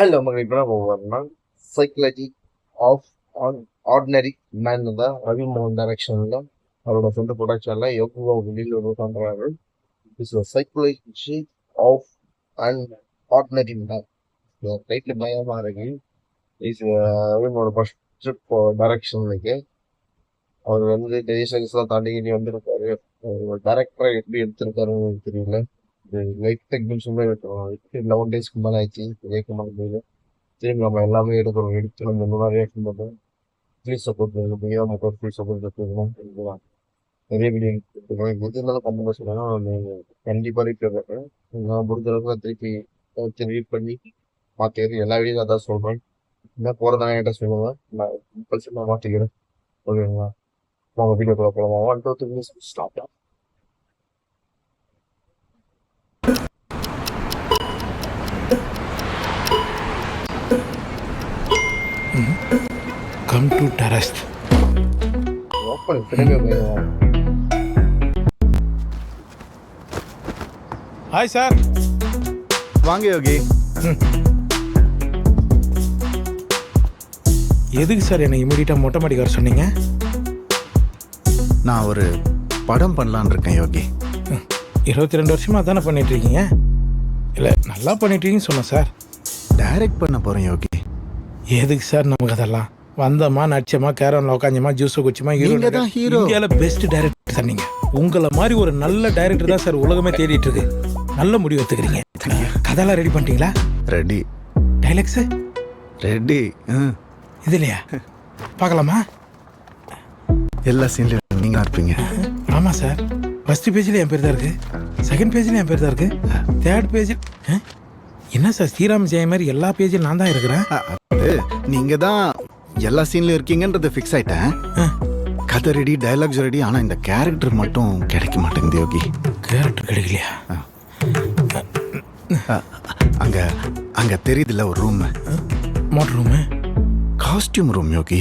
Hello மகள் இப்போ நம்ம வரணும்னா சைக்காலஜி ஆஃப் ஆர்டினரி மேன் தான் ரவி மோகன் டைரக்ஷனில் அவரோட சொந்த ப்ரொடக்ஷனில் யோகா வெளியில் ஒரு பண்ணுறாரு. It's psychology of an ordinary man title பயமாக இருக்கு. இஸ் ரவிமோட ஃபர்ஸ்ட் டைரக்ஷன் இருக்கு. அவர் வந்து டெசிஷன்ஸ்லாம் தாண்டி வந்திருக்காரு. ஒரு டேரக்டரை எப்படி எடுத்திருக்காருன்னு தெரியல. லைட் டெக்னிக்ஸுமே எடுத்துருவோம். 11 டேஸ்க்கு மேலே ஆயிடுச்சு கேட்க மாட்டேங்குது. திரும்பி நம்ம எல்லாமே எடுத்து நம்ம இந்த மாதிரி ரியாக்ஷன் பண்ணுறோம். ஃபுல் சப்போர்ட் பண்ணுங்க, மக்கள் ஃபுல் சப்போர்ட் எடுத்துக்கணும். நிறைய வீடியோ எடுத்துக்கணும். எதுனாலும் கம்மி சொன்னாலும் நீங்கள் கண்டிப்பாக ரீட் பண்ணுறேன். நான் முடிஞ்ச அளவுக்கு திருப்பி ரீட் பண்ணி மாற்றிடுறது எல்லா வீடியோ அதான் சொல்கிறேன். என்ன போகிறதான என்கிட்ட சொல்லுவேன், நான் கம்பல்சரி நான் மாற்றிக்கிறேன். ஓகேங்களா? அவங்க வீடியோக்குள்ள போகலாம். 1 2 3 stop. Come to terrace. Open திரும்பி ஹாய் சார். வாங்க யோகி. எதுக்கு சார் என்னை இமீடியட்டாக மொட்டை மாடிக்கு வர சொன்னீங்க? நான் ஒரு படம் பண்ணலான்னு இருக்கேன் யோகி. 22 வருஷமாக தானே பண்ணிட்டு இருக்கீங்க? இல்லை, நல்லா பண்ணிட்டு இருக்கீங்கன்னு சொன்னேன் சார். டைரக்ட் பண்ண போறேன் யோகி. எதுக்கு சார் நமக்கு அதெல்லாம்? வந்தமா நடிச்சமா கேரவன்ல உட்காந்தமா ஜூஸ் குடிச்சமா நீங்க தான் ஹீரோ. இந்தியால பெஸ்ட் டைரக்டர் சார் நீங்க. உங்களை மாதிரி ஒரு நல்ல டைரக்டர் தான் சார் உலகமே தேடிட்டு இருக்கு. நல்ல முடிவு எடுத்துக்கிறீங்க. கதையெல்லாம் ரெடி பண்ணிட்டீங்களா? ரெடி. Dialogues ready. இது இல்லையா? பார்க்கலாமா? எல்லா சீன்லையும் நீங்க இருப்பீங்க. ஆமா சார். ஃபர்ஸ்ட் பேஜில் என் பேர் தான் இருக்கு, செகண்ட் பேஜில் என் பேர் தான் இருக்கு, தேர்ட் பேஜில் என்ன சார் ஸ்ரீராம் ஜெயம் மாதிரி எல்லா பேஜிலும் நான் தான் இருக்கிறேன். நீங்க தான் எல்லா சீன்லயும் இருக்கீங்கன்றது ஃபிக்ஸ் ஆயிட்டேன். கதை ரெடி, டைலாக்ஸ் ரெடி. ஆனா இந்த கேரக்டர் மட்டும் கிடைக்க மாட்டேங்குது யோகி. கேரக்டர் கிடைக்கலையா? அங்க அங்க தெரியுதுல்ல ஒரு room. Motor room? Costume room Yogi.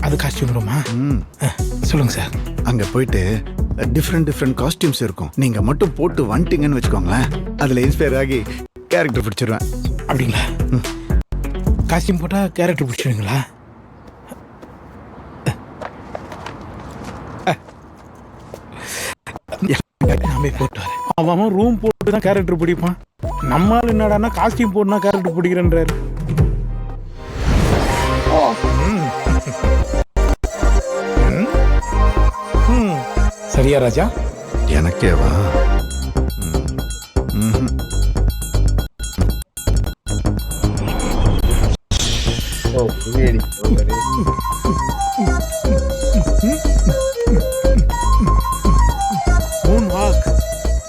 அது காஸ்டியூம் ரூமா? சொல்லுங்க சார். அங்க போயிட்டு டிஃப்ரெண்ட் காஸ்டியூம்ஸ் இருக்கும். நீங்க மட்டும் போட்டு வந்துட்டீங்கன்னு வச்சுக்கோங்களேன், அதுல இன்ஸ்பயர் ஆகி கேரக்டர் பிடிச்சிருவேன். அப்படிங்களா? காஸ்டியூம் போட்டா கேரக்டர் பிடிச்சிருவீங்களா? நாமே போட்டு வரேன். அவன் ரூம் போட்டு தான் கேரக்டர் பிடிப்பான். நம்மால் என்னடானா காஸ்டியூம் போட்டுனா கேரக்டர் பிடிக்கிறேன்றாரு. சரியா ராஜா? எனக்கேவா?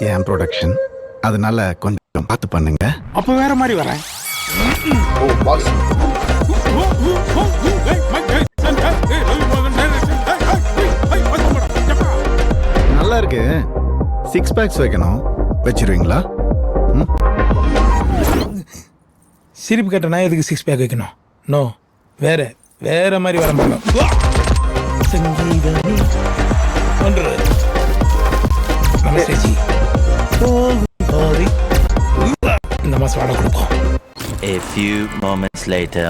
என் ப்ரொடக்ஷன், அதனால கொஞ்சம் பார்த்து பண்ணுங்க. அப்ப வேற மாதிரி வரேன். நல்லா இருக்கு. 6 பேக்ஸ் வைக்கணும், வச்சிருவீங்களா? சிரிப்பு கட்டணா எதுக்கு 6 பேக் வைக்கணும்? நோ, வேற மாதிரி வர மாட்டோம். இந்த மாசம் வாடகை கொடுப்போம். A few moments later.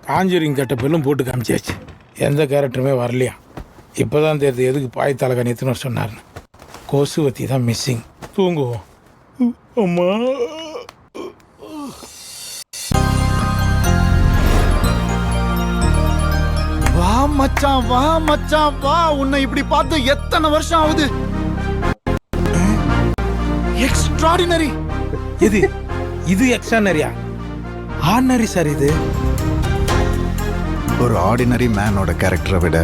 Conjuring கட்ட பெல்லும் போட்டு காமிச்சாச்சு. எந்த கேரக்டருமே வரலையா? இப்போதான் தெரியுது எதுக்கு பாய் தலகா நிறுத்தினு சொன்னார்னு. கொசுவத்தி தான் மிஸ்ஸிங். தூங்குவோம். அம்மா வா மச்சான் வா. உன்னை இப்படி பார்த்து எத்தனை வருஷம் ஆகுது. எக்ஸ்ட்ராடினரி. இது எக்ஸ்ட்ரானரியா? Ordinary sir. இது ஒரு ஆர்டினரி மேனோட கேரக்டரை விட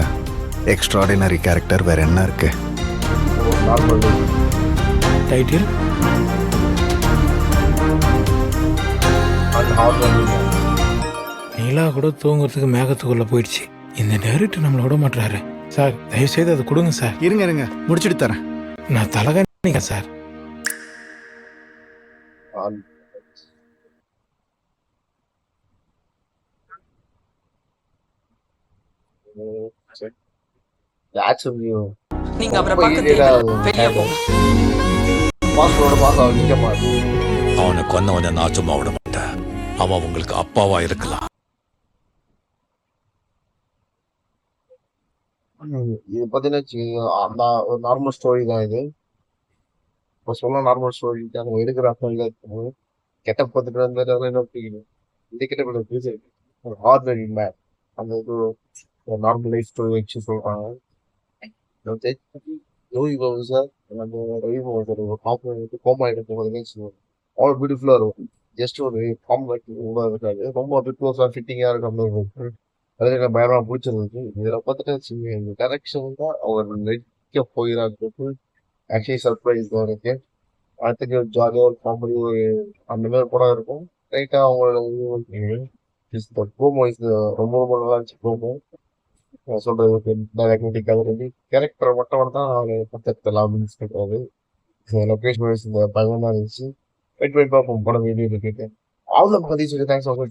எக்ஸ்ட்ராடினரி கேரக்டர் வேற என்ன இருக்கு? டைட்டில் நீலா கூட தூங்குறதுக்கு மேகத்துக்குள்ள போயிடுச்சு. இந்த டைரக்டர் நம்மள விட மாட்டாரு சார். தயவு செய்து அதை கொடுங்க சார். இருங்க முடிச்சிட்டு தரேன். நான் தலகாணிங்க சார். நீங்க அவரை வெளியே போங்க. பாஸ்போர்ட் பாஸ் ஆக நிக்க மாட்டேன். அவனை கொன்னவனை நான் சும்மா விட மாட்டேன். அவன் உங்களுக்கு அப்பாவா இருக்கலாம். இது பார்த்தீங்கன்னா ஒரு நார்மல் ஸ்டோரி தான் இது. இப்போ சொல்ல நார்மல் ஸ்டோரி அவங்க எடுக்கிற அப்பங்க கெட்டப் பார்த்துட்டு வந்து என்ன பிடிக்கணும் இந்த கெட்டப் ஒரு ஆர்டினரி மேன் அந்த இது ஒரு நார்மல் லைஃப் ஸ்டோரி வச்சு சொல்றாங்க. யோகி பாபு சார் நம்ம ரவி பாபு சார் ஒரு காம்போ கோமா எடுத்து ஆல் பியூட்டிஃபுல்லா இருக்கும். ஜஸ்ட் ஒரு காம்பேக்ட் இருக்காது, ரொம்ப க்ளோஸா ஃபிட்டிங்கா இருக்கும். அது எனக்கு பயங்கரமா பிடிச்சிருந்துச்சு. இதுல பார்த்துட்டு இந்த டைரக்ஷன் தான் அவர் நடிக்க போகிறாங்க. ஆக்சுவலி சர்ப்ரைஸ் தான் எனக்கு. அடுத்துக்கு ஜாலியாக ஒரு காமெடி ஒரு அந்த மாதிரி படம் இருக்கும். ரைட்டாக அவங்களோட ப்ரோமோ ரொம்ப ரொம்ப நல்லா இருந்துச்சு. ப்ரோமோ சொல்றது டைரக்டிக் அது ரெடி கேரக்டரை மட்டும் தான் அவங்க பக்கத்தில் லாபின்ஸ் பண்ணுறது. லொக்கேஷன் வைஸ் இந்த பயங்கரமாக இருந்துச்சு. வெயிட் பார்ப்போம் படம் வீடியோ கேட்டு. அவ்வளோ பற்றி சொல்லி தேங்க்ஸ் அவங்க